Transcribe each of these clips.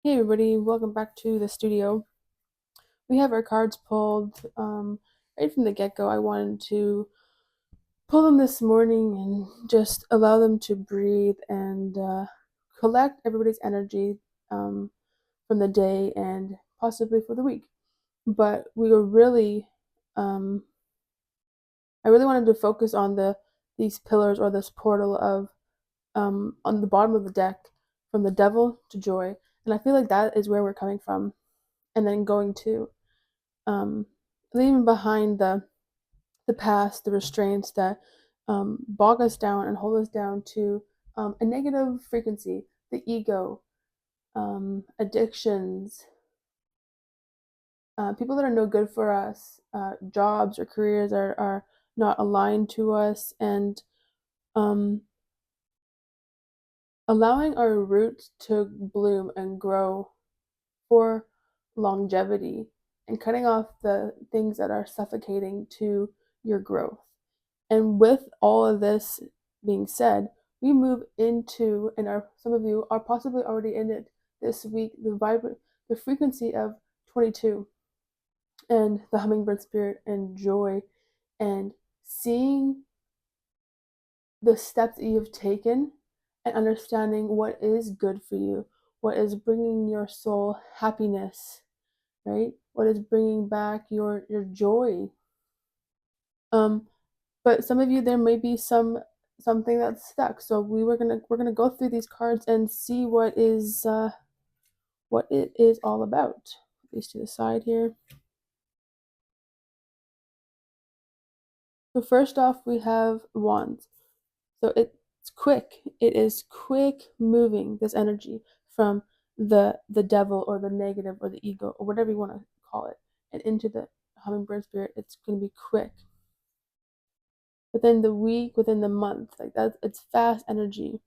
Hey everybody, welcome back to the studio. We have our cards pulled right from the get-go. I wanted to pull them this morning and just allow them to breathe and collect everybody's energy um, from the day and possibly for the week. But we were really, um, I really wanted to focus on these pillars or this portal of on the bottom of the deck from the devil to joy. And I feel like that is where we're coming from and then going to um, leaving behind the past, the restraints that bog us down and hold us down to a negative frequency, the ego, addictions, people that are no good for us, jobs or careers are not aligned to us, and um, allowing our roots to bloom and grow for longevity and cutting off the things that are suffocating to your growth. And with all of this being said, we move into, and some of you are possibly already in it this week, the frequency of 22 and the hummingbird spirit and joy and seeing the steps that you've taken and understanding what is good for you, what is bringing your soul happiness, right? What is bringing back your joy. Um, but some of you there may be something that's stuck. So we're gonna go through these cards and see what it is all about. Put these to the side here. So first off, we have wands. So it's quick. It is quick moving this energy from the devil or the negative or the ego or whatever you want to call it, and into the hummingbird spirit. It's gonna be quick. Within the week, within the month, like that, it's fast energy.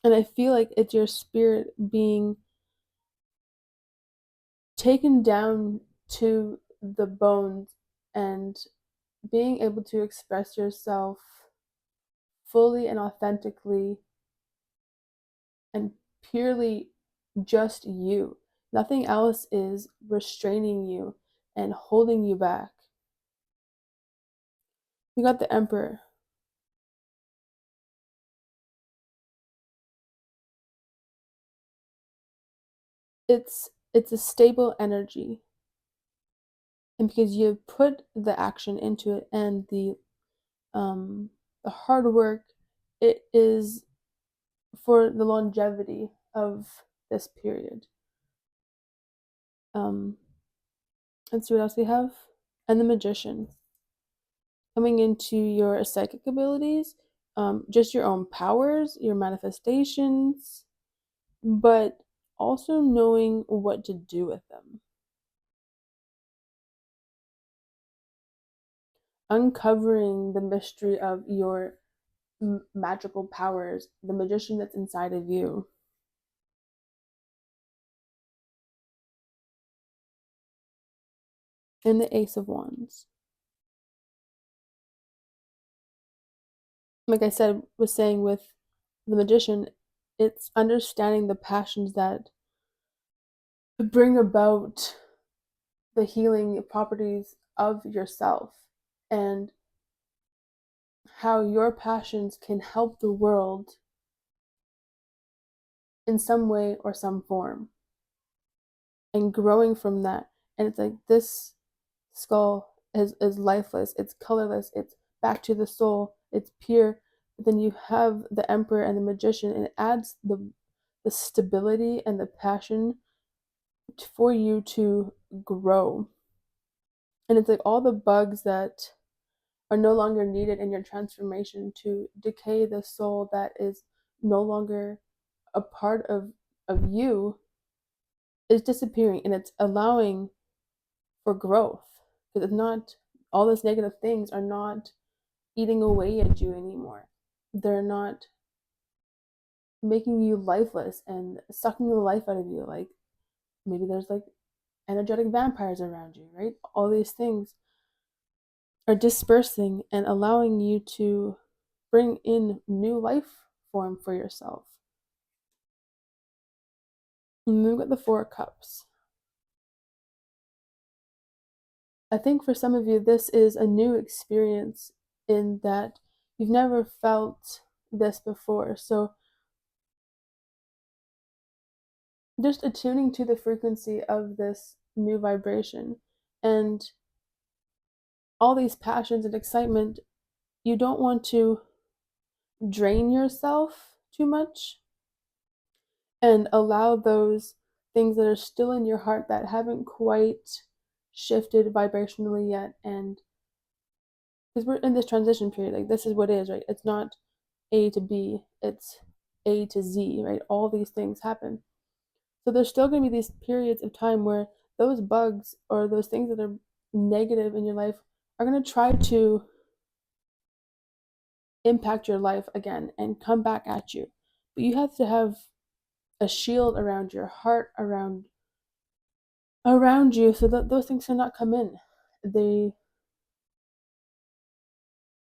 And I feel like it's your spirit being taken down to the bones and being able to express yourself fully and authentically and purely just you. Nothing else is restraining you and holding you back. You got the Emperor. It's a stable energy. And because you put the action into it and um the hard work, it is for the longevity of this period. Um, let's see what else we have. And the Magician. Coming into your psychic abilities, just your own powers, your manifestations, but also knowing what to do with them. Uncovering the mystery of your magical powers, the magician that's inside of you. And the Ace of Wands. Like I said, was saying with the magician, it's understanding the passions that bring about the healing properties of yourself and how your passions can help the world in some way or some form and growing from that. And it's like this skull is lifeless, it's colorless, it's back to the soul, it's pure. But then you have the Emperor and the Magician, and it adds the stability and the passion for you to grow. And it's like all the bugs that are no longer needed in your transformation to decay the soul that is no longer a part of you is disappearing, and it's allowing for growth because it's not all those negative things are not eating away at you anymore. They're not making you lifeless and sucking the life out of you. Like maybe there's like energetic vampires around you, right? All these things are dispersing and allowing you to bring in new life form for yourself. And then we've got the Four Cups. I think for some of you, this is a new experience in that you've never felt this before. So just attuning to the frequency of this new vibration and all these passions and excitement, you don't want to drain yourself too much and allow those things that are still in your heart that haven't quite shifted vibrationally yet. And because we're in this transition period, like this is what it is, right? It's not A to B, it's A to Z, right? All these things happen. So there's still going to be these periods of time where those bugs or those things that are negative in your life are going to try to impact your life again and come back at you. But you have to have a shield around your heart, around you, so that those things cannot come in. They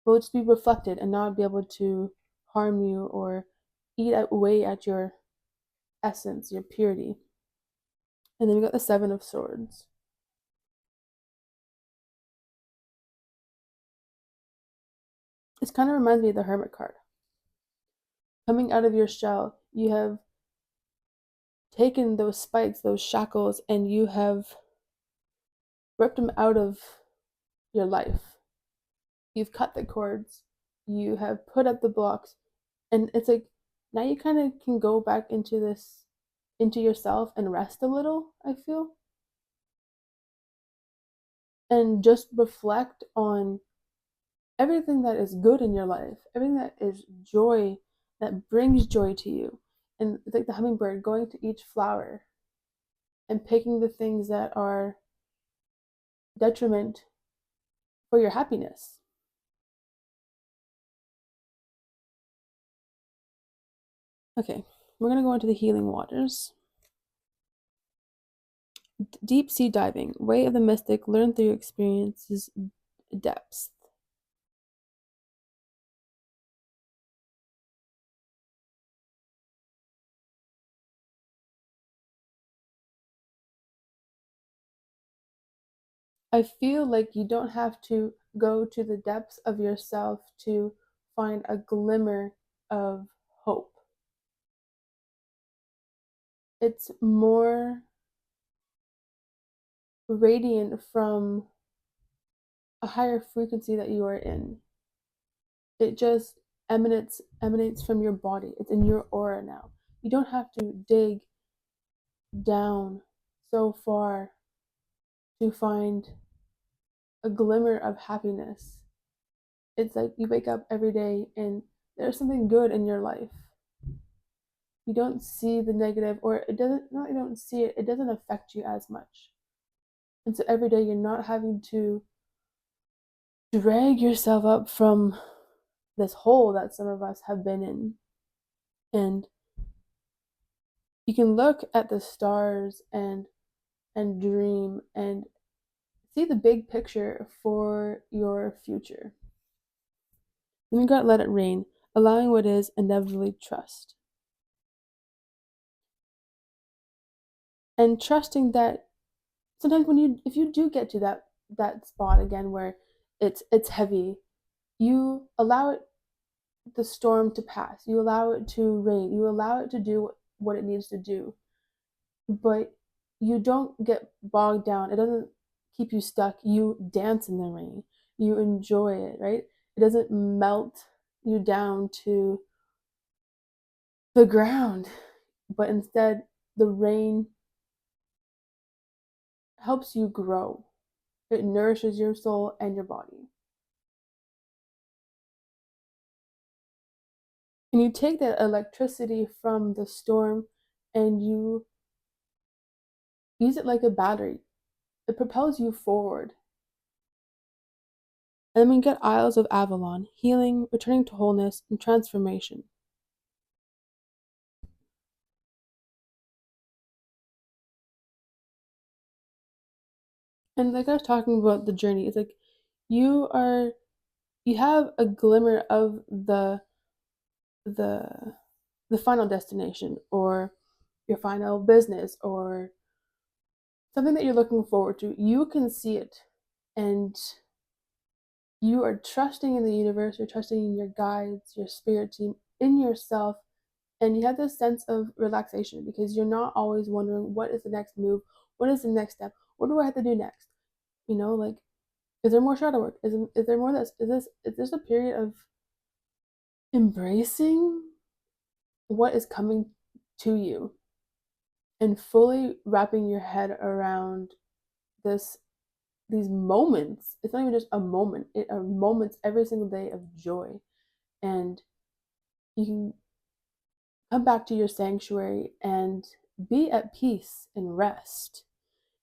will just be reflected and not be able to harm you or eat away at your essence, your purity. And then we got the Seven of Swords. This kind of reminds me of the Hermit card. Coming out of your shell, you have taken those spikes, those shackles, and you have ripped them out of your life. You've cut the cords, you have put up the blocks, and it's like now you kind of can go back into this, into yourself and rest a little, I feel, and just reflect on everything that is good in your life, everything that is joy, that brings joy to you. And it's like the hummingbird going to each flower and picking the things that are detriment for your happiness. Okay, we're going to go into the healing waters. Deep sea diving, way of the mystic, learn through experiences, depths. I feel like you don't have to go to the depths of yourself to find a glimmer of hope. It's more radiant from a higher frequency that you are in. It just emanates from your body. It's in your aura now. You don't have to dig down so far to find a glimmer of happiness. It's like you wake up every day and there's something good in your life. You don't see the negative, or it doesn't, not you don't see it, it doesn't affect you as much. And so every day you're not having to drag yourself up from this hole that some of us have been in. And you can look at the stars and dream and see the big picture for your future. Then we got let it rain, allowing what is, inevitably trust. And trusting that sometimes when you, if you do get to that spot again where it's heavy, you allow it, the storm to pass, you allow it to rain, you allow it to do what it needs to do, but you don't get bogged down. It doesn't keep you stuck. You dance in the rain, you enjoy it, right? It doesn't melt you down to the ground, but instead the rain helps you grow. It nourishes your soul and your body. And you take that electricity from the storm and you use it like a battery. It propels you forward. And then we get Isles of Avalon, healing, returning to wholeness, and transformation. And like I was talking about the journey, it's like you are, you have a glimmer of the the final destination, or your final business or something that you're looking forward to, you can see it, and you are trusting in the universe, you're trusting in your guides, your spirit team, in yourself, and you have this sense of relaxation because you're not always wondering what is the next move, what is the next step, what do I have to do next? Like, is there more shadow work? Is there more of this? Is this a period of embracing what is coming to you and fully wrapping your head around this these moments. It's not even just a moment, it are moments every single day of joy. And you can come back to your sanctuary and be at peace and rest.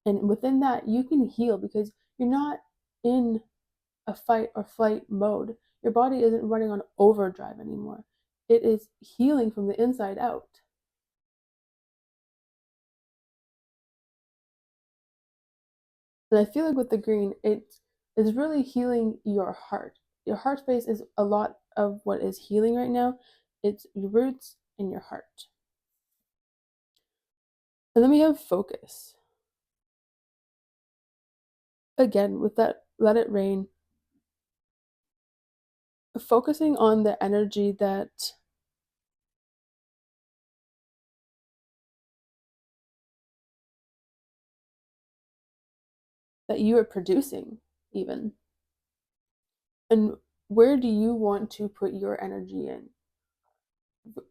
And within that, you can heal because you're not in a fight or flight mode. Your body isn't running on overdrive anymore. It is healing from the inside out. And I feel like with the green, it is really healing your heart. Your heart space is a lot of what is healing right now. It's your roots and your heart. And then we have focus. Again, with that let it rain, focusing on the energy that you are producing even. And where do you want to put your energy in?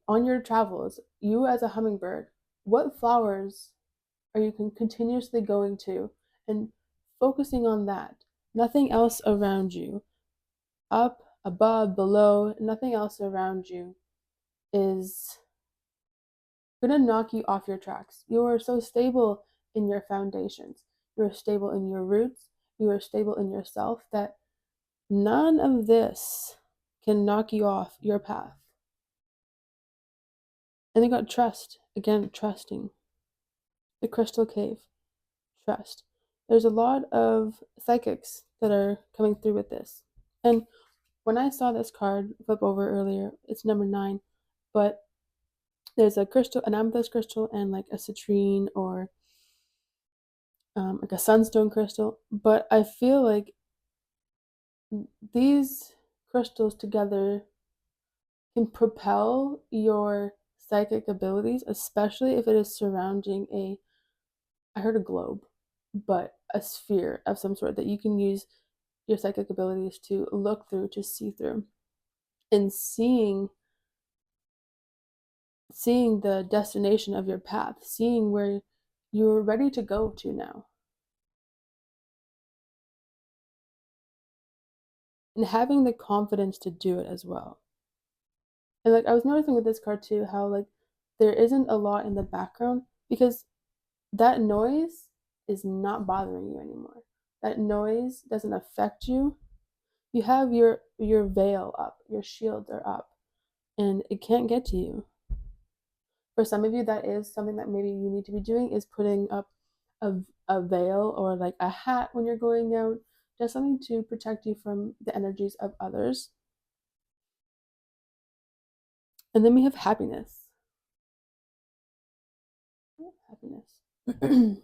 On your travels, you as a hummingbird, what flowers are you continuously going to and focusing on that? Nothing else around you, up, above, below, nothing else around you is going to knock you off your tracks. You are so stable in your foundations. You are stable in your roots. You are stable in yourself that none of this can knock you off your path. And they got trust. Again, trusting. The crystal cave. Trust. There's a lot of psychics that are coming through with this. And when I saw this card flip over earlier, it's number 9, but there's a crystal, an amethyst crystal, and like a citrine or like a sunstone crystal. But I feel like these crystals together can propel your psychic abilities, especially if it is surrounding I heard a globe, but a sphere of some sort that you can use your psychic abilities to look through, to see through, and seeing the destination of your path, seeing where you're ready to go to now, and having the confidence to do it as well. And like I was noticing with this card too, how like there isn't a lot in the background because that noise is not bothering you anymore. That noise doesn't affect you. You have your veil up, your shields are up, and it can't get to you. For some of you, that is something that maybe you need to be doing is putting up a, a veil or like a hat when you're going out, just something to protect you from the energies of others. And then we have happiness. Happiness.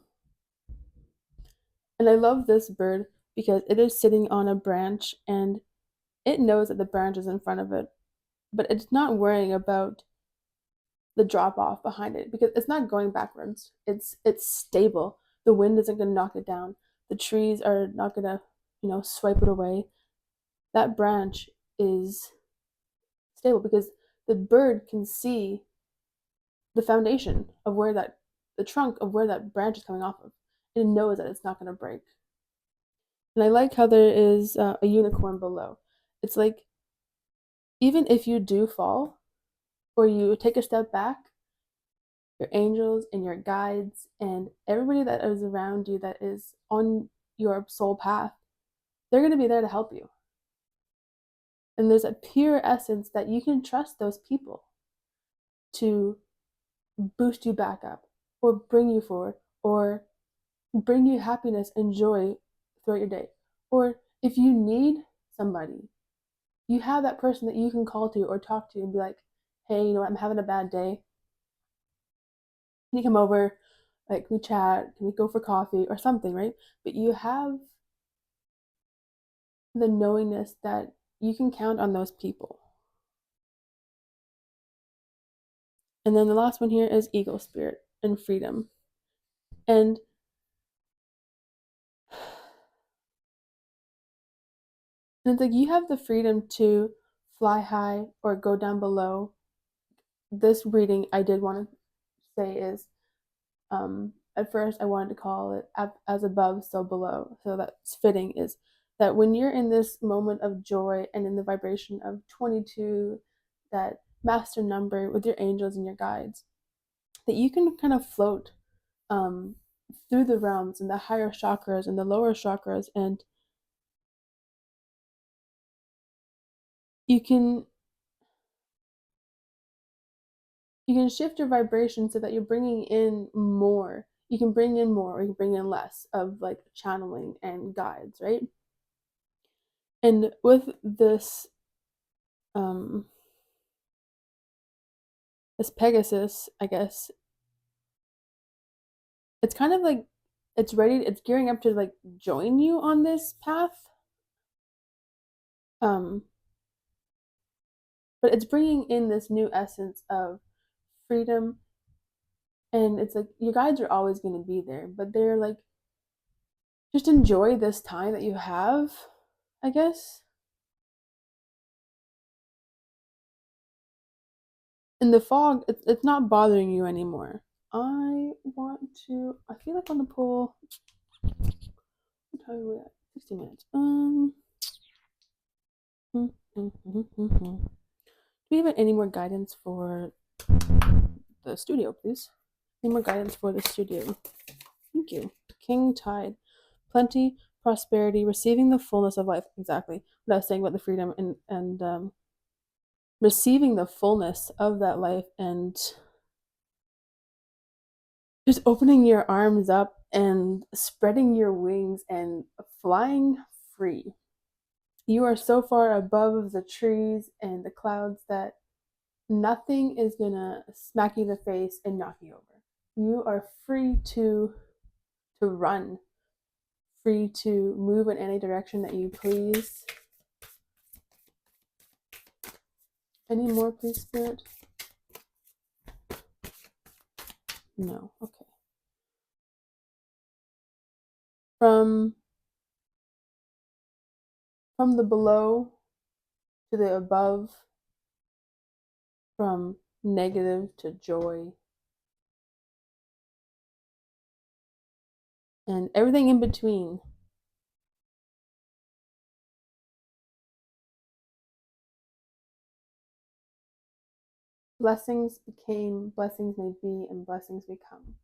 And I love this bird because it is sitting on a branch and it knows that the branch is in front of it, but it's not worrying about the drop off behind it because it's not going backwards. It's stable. The wind isn't going to knock it down. The trees are not going to, swipe it away. That branch is stable because the bird can see the foundation of the trunk of where that branch is coming off of. It knows that it's not going to break. And I like how there is a unicorn below. It's like even if you do fall or you take a step back, your angels and your guides and everybody that is around you that is on your soul path, they're going to be there to help you. And there's a pure essence that you can trust those people to boost you back up or bring you forward or bring you happiness and joy throughout your day. Or if you need somebody, you have that person that you can call to or talk to and be like, hey, I'm having a bad day. Can you come over? Like, we chat? Can we go for coffee or something, right? But you have the knowingness that you can count on those people. And then the last one here is eagle spirit and freedom. And it's like you have the freedom to fly high or go down below. This reading I did want to say is at first I wanted to call it as above, so below. So that's fitting is that when you're in this moment of joy and in the vibration of 22, that master number with your angels and your guides, that you can kind of float um, through the realms and the higher chakras and the lower chakras, and you can you can shift your vibration so that you're bringing in more. You can bring in more or you can bring in less of like channeling and guides, right? And with um this Pegasus, I guess, it's kind of like it's gearing up to like join you on this path. Um but it's bringing in this new essence of freedom, and it's like your guides are always going to be there, but they're like just enjoy this time that you have, I guess. In the fog, it's not bothering you anymore. I feel like on the pull. What time are we at? 60 minutes. Do we have any more guidance for the studio, please? Any more guidance for the studio? Thank you. King Tide. Plenty, prosperity, receiving the fullness of life. Exactly what I was saying about the freedom and receiving the fullness of that life and just opening your arms up and spreading your wings and flying free. You are so far above the trees and the clouds that nothing is gonna smack you in the face and knock you over. You are free to run, free to move in any direction that you please. Any more, please, Spirit? No. Okay. From from the below to the above, from negative to joy, and everything in between. Blessings became, blessings may be, and blessings become.